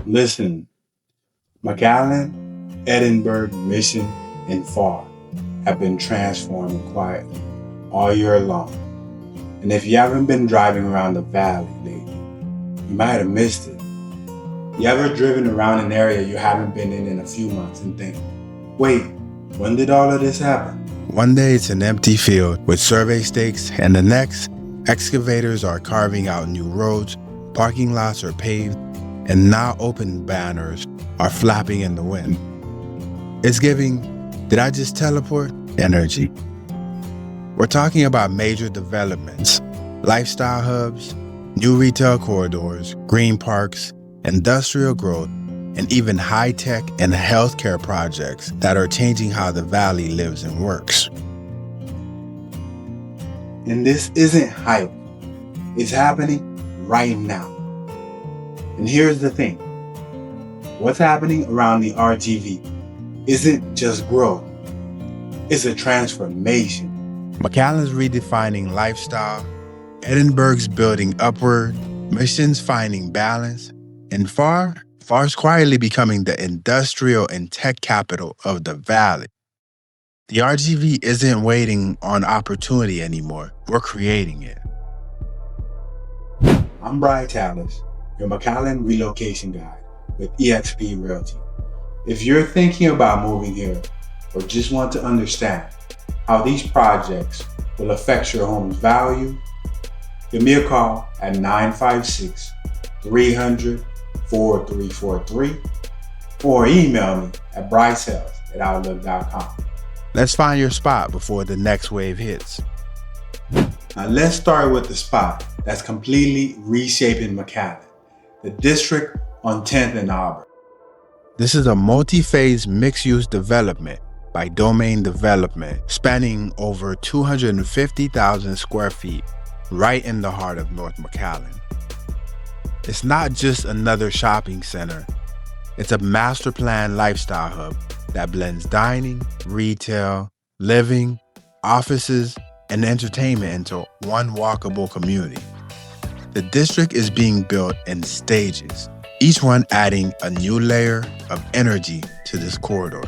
Listen, McAllen, Edinburg, Mission, and Pharr have been transforming quietly all year long. And if you haven't been driving around the valley lately, you might have missed it. You ever driven around an area you haven't been in a few months and think, wait, when did all of this happen? One day it's an empty field with survey stakes, and the next, excavators are carving out new roads, parking lots are paved, and now open banners are flapping in the wind. It's giving, did I just teleport? Energy. We're talking about major developments, lifestyle hubs, new retail corridors, green parks, industrial growth, and even high-tech and healthcare projects that are changing how the valley lives and works. And this isn't hype. It's happening right now. And here's the thing. What's happening around the RGV isn't just growth. It's a transformation. McAllen's redefining lifestyle, Edinburg's building upward, Mission's finding balance, and Pharr's quietly becoming the industrial and tech capital of the valley. The RGV isn't waiting on opportunity anymore. We're creating it. I'm Brian Tallis, your McAllen relocation guide with eXp Realty. If you're thinking about moving here or just want to understand how these projects will affect your home's value, give me a call at 956-300-4343 or email me at bricesales@outlook.com. Let's find your spot before the next wave hits. Now let's start with the spot that's completely reshaping McAllen, the district on 10th and Auburn. This is a multi-phase mixed-use development by Domain Development, spanning over 250,000 square feet, right in the heart of North McAllen. It's not just another shopping center. It's a master plan lifestyle hub that blends dining, retail, living, offices, and entertainment into one walkable community. The district is being built in stages, each one adding a new layer of energy to this corridor.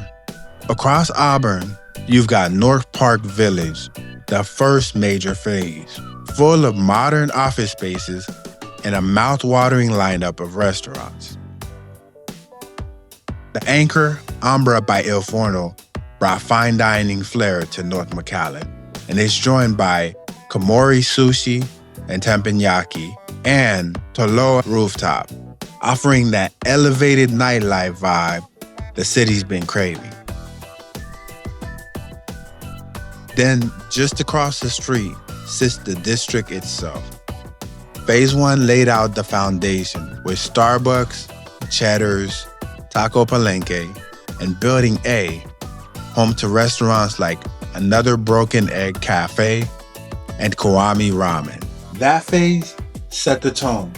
Across Auburn, you've got North Park Village, the first major phase, full of modern office spaces and a mouth-watering lineup of restaurants. The anchor, Ombra by Il Forno, brought fine dining flair to North McAllen, and it's joined by Komori Sushi and Teppanyaki and Toloa Rooftop, offering that elevated nightlife vibe the city's been craving. Then, just across the street, sits the district itself. Phase 1 laid out the foundation with Starbucks, Cheddar's, Taco Palenque, and Building A, home to restaurants like Another Broken Egg Cafe and Kiwami Ramen. That phase set the tone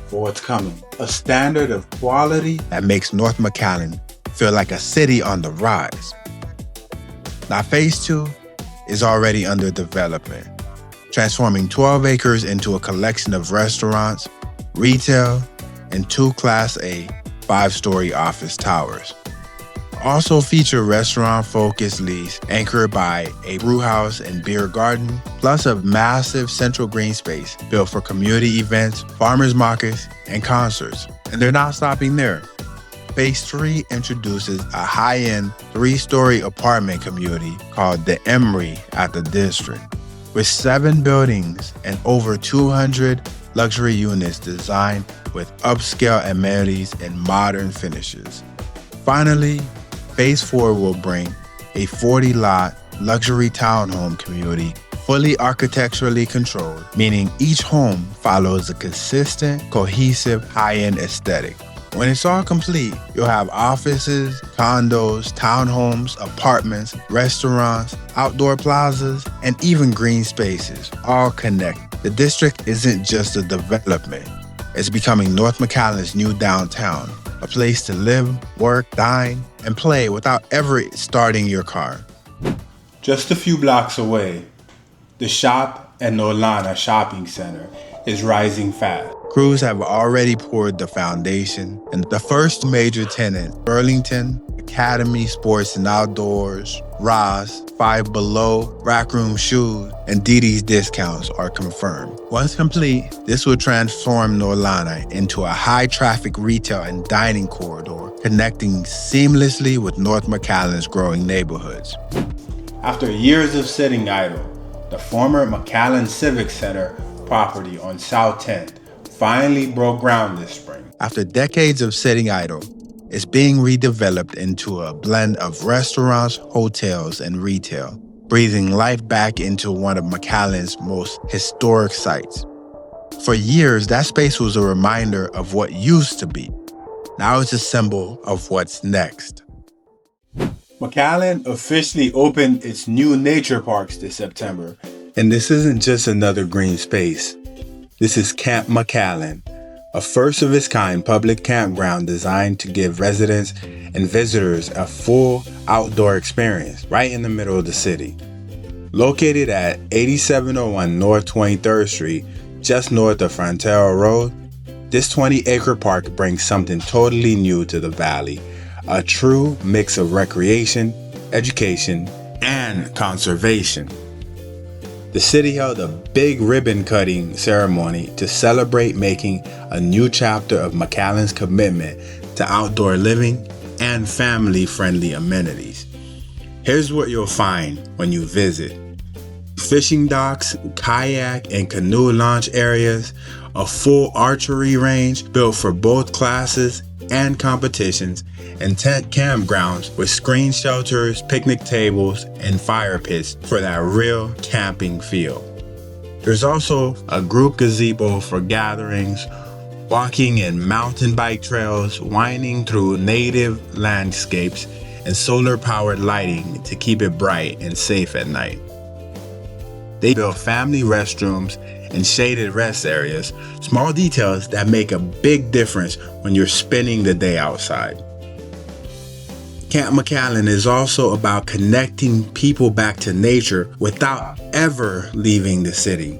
for what's coming, a standard of quality that makes North McAllen feel like a city on the rise. Now, Phase 2 is already under development, transforming 12 acres into a collection of restaurants, retail, and 2 Class A 5-story office towers. Also feature restaurant-focused lease anchored by a brew house and beer garden, plus a massive central green space built for community events, farmers markets, and concerts. And they're not stopping there. Phase 3 introduces a high-end 3-story apartment community called the Emery at the district, with 7 buildings and over 200 luxury units designed with upscale amenities and modern finishes. Finally, Phase 4 will bring a 40-lot luxury townhome community fully architecturally controlled, meaning each home follows a consistent, cohesive, high-end aesthetic. When it's all complete, you'll have offices, condos, townhomes, apartments, restaurants, outdoor plazas, and even green spaces, all connected. The district isn't just a development. It's becoming North McAllen's new downtown, a place to live, work, dine, and play without ever starting your car. Just a few blocks away, the Shop at Nolana Shopping Center is rising fast. Crews have already poured the foundation, and the first major tenant, Burlington, Academy Sports and Outdoors, Ross, Five Below, Rack Room Shoes, and Didi's Discounts are confirmed. Once complete, this will transform Norlana into a high-traffic retail and dining corridor, connecting seamlessly with North McAllen's growing neighborhoods. After years of sitting idle, the former McAllen Civic Center property on South 10th finally broke ground this spring. After decades of sitting idle, it's being redeveloped into a blend of restaurants, hotels, and retail, breathing life back into one of McAllen's most historic sites. For years, that space was a reminder of what used to be. Now it's a symbol of what's next. McAllen officially opened its new nature parks this September, and this isn't just another green space. This is Camp McAllen, a first-of-its-kind public campground designed to give residents and visitors a full outdoor experience right in the middle of the city. Located at 8701 North 23rd Street, just north of Frontera Road, this 20-acre park brings something totally new to the valley, a true mix of recreation, education, and conservation. The city held a big ribbon-cutting ceremony to celebrate making a new chapter of McAllen's commitment to outdoor living and family-friendly amenities. Here's what you'll find when you visit. Fishing docks, kayak and canoe launch areas, a full archery range built for both classes and competitions, and tent campgrounds with screen shelters, picnic tables, and fire pits for that real camping feel. There's also a group gazebo for gatherings, walking and mountain bike trails, winding through native landscapes, and solar-powered lighting to keep it bright and safe at night. They built family restrooms and shaded rest areas, small details that make a big difference when you're spending the day outside. Camp McAllen is also about connecting people back to nature without ever leaving the city.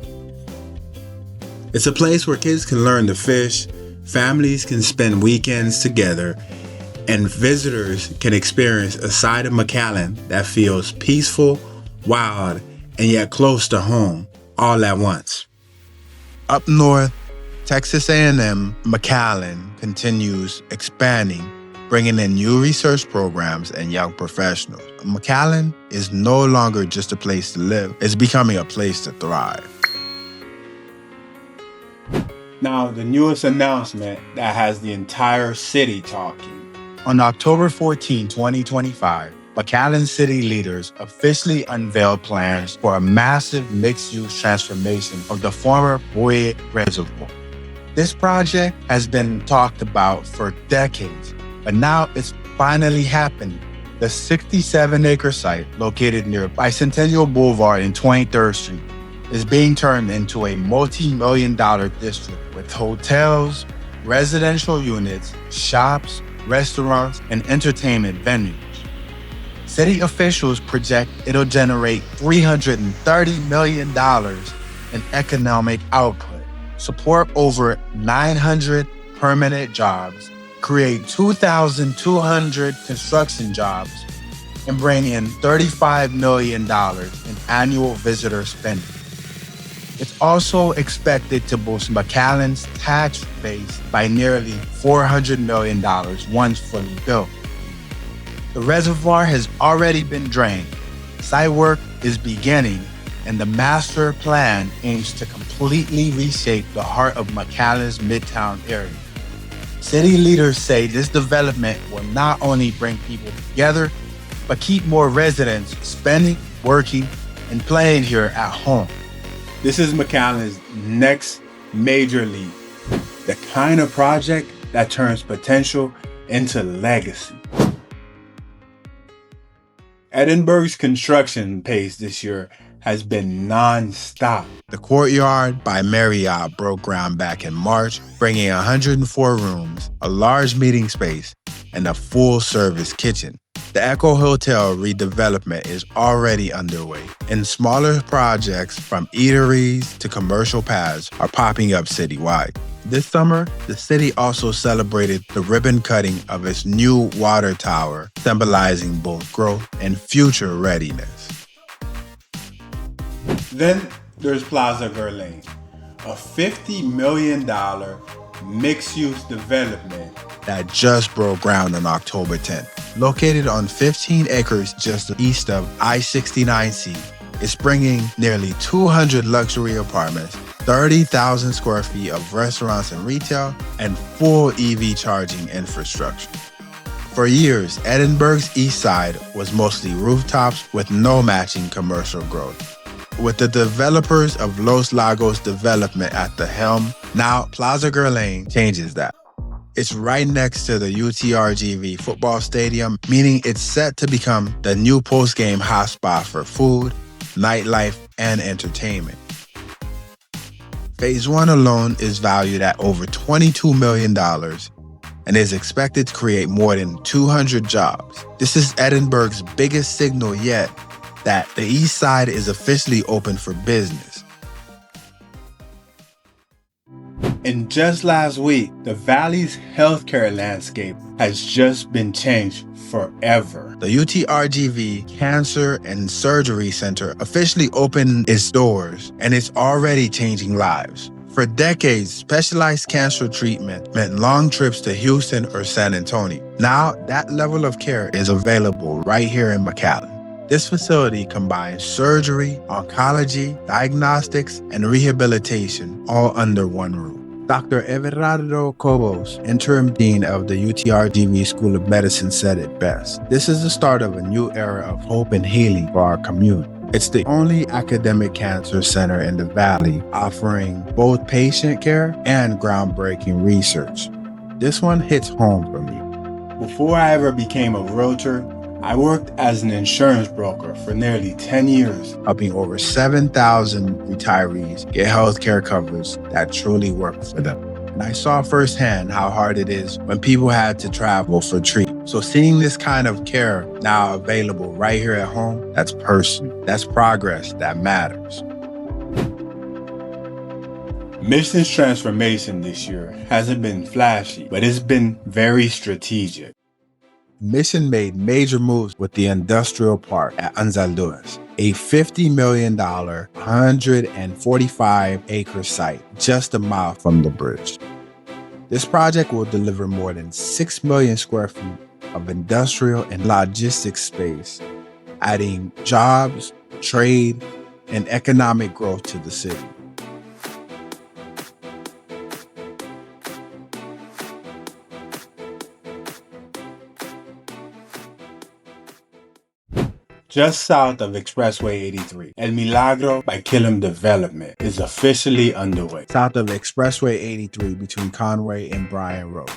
It's a place where kids can learn to fish, families can spend weekends together, and visitors can experience a side of McAllen that feels peaceful, wild, and yet close to home, all at once. Up north, Texas A&M McAllen continues expanding, bringing in new research programs and young professionals. McAllen is no longer just a place to live, it's becoming a place to thrive. Now, the newest announcement that has the entire city talking. On October 14, 2025, McAllen city leaders officially unveiled plans for a massive mixed-use transformation of the former Boeye Reservoir. This project has been talked about for decades, but now it's finally happening. The 67-acre site located near Bicentennial Boulevard and 23rd Street is being turned into a multi-million-dollar district with hotels, residential units, shops, restaurants, and entertainment venues. City officials project it'll generate $330 million in economic output, support over 900 permanent jobs, create 2,200 construction jobs, and bring in $35 million in annual visitor spending. It's also expected to boost McAllen's tax base by nearly $400 million once fully built. The reservoir has already been drained, site work is beginning, and the master plan aims to completely reshape the heart of McAllen's Midtown area. City leaders say this development will not only bring people together, but keep more residents spending, working, and playing here at home. This is McAllen's next major leap, the kind of project that turns potential into legacy. Edinburg's construction pace this year has been non-stop. The Courtyard by Marriott broke ground back in March, bringing 104 rooms, a large meeting space, and a full-service kitchen. The Echo Hotel redevelopment is already underway, and smaller projects from eateries to commercial pads are popping up citywide. This summer, the city also celebrated the ribbon cutting of its new water tower, symbolizing both growth and future readiness. Then there's Plaza Gerlain, a $50 million mixed-use development that just broke ground on October 10th. Located on 15 acres just east of I-69C, it's bringing nearly 200 luxury apartments, 30,000 square feet of restaurants and retail, and full EV charging infrastructure. For years, Edinburgh's east side was mostly rooftops with no matching commercial growth. With the developers of Los Lagos development at the helm, now Plaza Guerlain changes that. It's right next to the UTRGV football stadium, meaning it's set to become the new post-game hotspot for food, nightlife, and entertainment. Phase 1 alone is valued at over $22 million and is expected to create more than 200 jobs. This is Edinburgh's biggest signal yet that the east side is officially open for business. And just last week, the valley's healthcare landscape has just been changed forever. The UTRGV Cancer and Surgery Center officially opened its doors, and it's already changing lives. For decades, specialized cancer treatment meant long trips to Houston or San Antonio. Now, that level of care is available right here in McAllen. This facility combines surgery, oncology, diagnostics, and rehabilitation all under one roof. Dr. Everardo Cobos, interim dean of the UTRGV School of Medicine, said it best. This is the start of a new era of hope and healing for our community. It's the only academic cancer center in the valley offering both patient care and groundbreaking research. This one hits home for me. Before I ever became a realtor, I worked as an insurance broker for nearly 10 years, helping over 7,000 retirees get healthcare coverage that truly worked for them. And I saw firsthand how hard it is when people had to travel for treatment. So seeing this kind of care now available right here at home, that's personal. That's progress that matters. Mission's transformation this year hasn't been flashy, but it's been very strategic. Mission made major moves with the industrial park at Anzalduas, a $50 million, 145-acre site just a mile from the bridge. This project will deliver more than 6 million square feet of industrial and logistics space, adding jobs, trade, and economic growth to the city. Just south of Expressway 83, El Milagro by Killam development is officially underway. South of Expressway 83 between Conway and Bryan Road.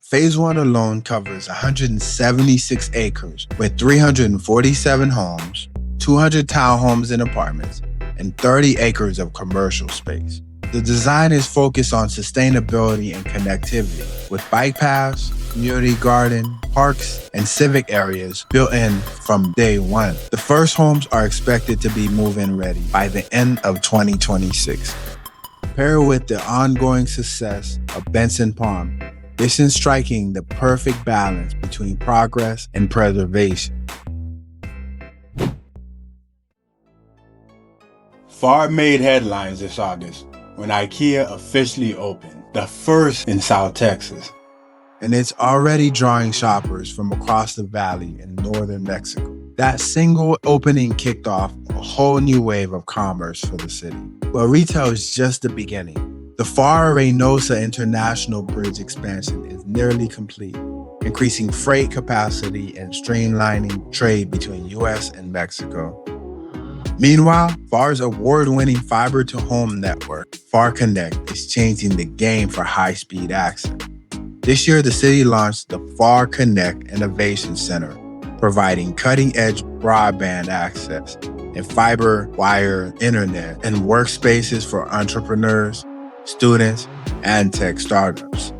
Phase 1 alone covers 176 acres with 347 homes, 200 townhomes and apartments, and 30 acres of commercial space. The design is focused on sustainability and connectivity, with bike paths, community garden, parks, and civic areas built in from day one. The first homes are expected to be move-in ready by the end of 2026. Paired with the ongoing success of Benson Palm, this is striking the perfect balance between progress and preservation. Pharr made headlines this August when IKEA officially opened, the first in South Texas. And it's already drawing shoppers from across the valley in northern Mexico. That single opening kicked off a whole new wave of commerce for the city. But retail is just the beginning. The Pharr-Reynosa International Bridge expansion is nearly complete, increasing freight capacity and streamlining trade between U.S. and Mexico. Meanwhile, Pharr's award-winning fiber-to-home network, Pharr Connect, is changing the game for high-speed access. This year, the city launched the Pharr Connect Innovation Center, providing cutting-edge broadband access and fiber wire internet and workspaces for entrepreneurs, students, and tech startups.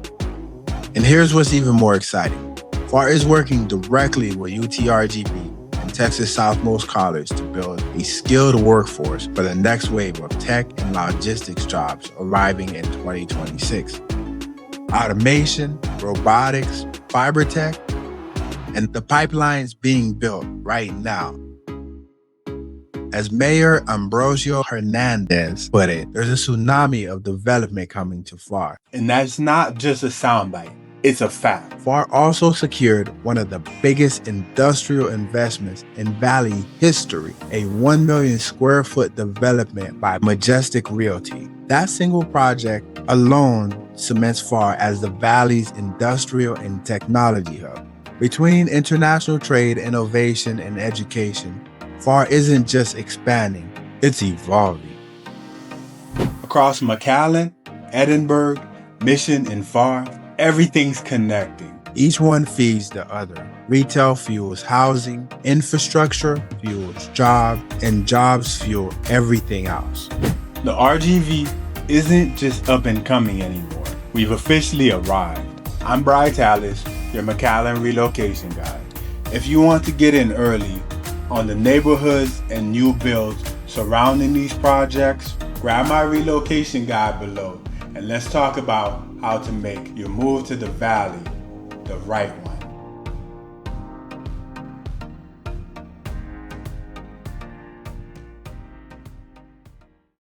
And here's what's even more exciting. Pharr is working directly with UTRGV and Texas Southmost College to build a skilled workforce for the next wave of tech and logistics jobs arriving in 2026. Automation, robotics, fiber tech, and the pipelines being built right now. As Mayor Ambrosio Hernandez put it, there's a tsunami of development coming to Pharr. And that's not just a soundbite, it's a fact. Pharr also secured one of the biggest industrial investments in Valley history, a 1 million square foot development by Majestic Realty. That single project alone cements Pharr as the Valley's industrial and technology hub. Between international trade, innovation, and education, Pharr isn't just expanding, it's evolving. Across McAllen, Edinburg, Mission, and Pharr, everything's connecting. Each one feeds the other. Retail fuels housing, infrastructure fuels jobs, and jobs fuel everything else. The RGV isn't just up and coming anymore. We've officially arrived. I'm Bri Tallis, your McAllen relocation guide. If you want to get in early on the neighborhoods and new builds surrounding these projects, grab my relocation guide below and let's talk about how to make your move to the Valley the right one.